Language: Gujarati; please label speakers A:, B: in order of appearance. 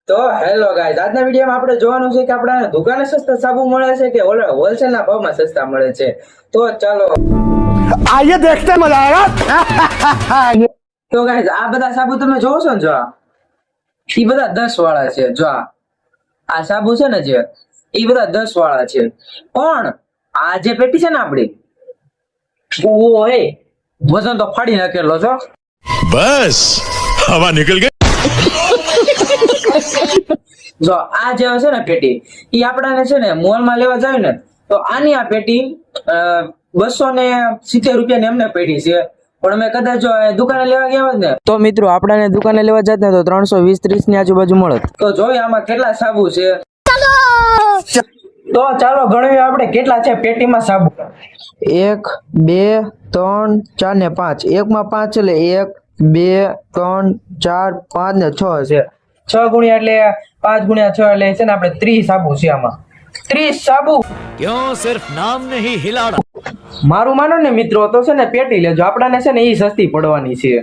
A: તો હેલો ગાઈઝ, આજના વિડીયોમાં આપણે જોવાનું છે કે આપણા દુકાને સસ્તા સાબુ મળે છે કે હોલસેલના ભાવમાં સસ્તા મળે છે. તો ચાલો
B: आइए देखते हैं, मजा आएगा।
A: તો ગાઈઝ, આ બધા સાબુ તમે જોવો છો ને, જો એ બધા 10 વાળા છે. જો આ સાબુ છે ને, જે એ બધા 10 વાળા છે. પણ આ જે પેટી છે ને આપડી, ઓય વજન તો ફાડી નાખેલો છો.
C: बस हवा निकल गई।
A: જો આ જે છે ને પેટી, એ આપણાને છે ને મોલમાં લેવા જાય ને તો આની આ પેટી 270 રૂપિયાની એમને પેટી છે. પણ અમે કદાચ જો દુકાને લેવા ગયા હોત ને તો મિત્રો આપણાને દુકાને લેવા જાત ને તો 320-30 ની આજુબાજુ મળત. તો જોઈએ આમાં કેટલા સાબુ છે. તો ચાલો ગણવી આપણે કેટલા છે પેટીમાં સાબુ. 1 2 3 4 ને 5. એકમાં 5 એટલે 1 2 3 4 5 ને 6 છે. 6 ગુણ્યા એટલે 5 ગુણ્યા 6 એટલે છે ને આપણે 30 સાબુ છે આમાં. 30 સાબુ.
C: क्यों सिर्फ नाम नहीं हिलाना।
A: મારું માનો ને મિત્રો તો છે ને પેટી લેજો, આપણાને છે ને એ સસ્તી પડવાની છે.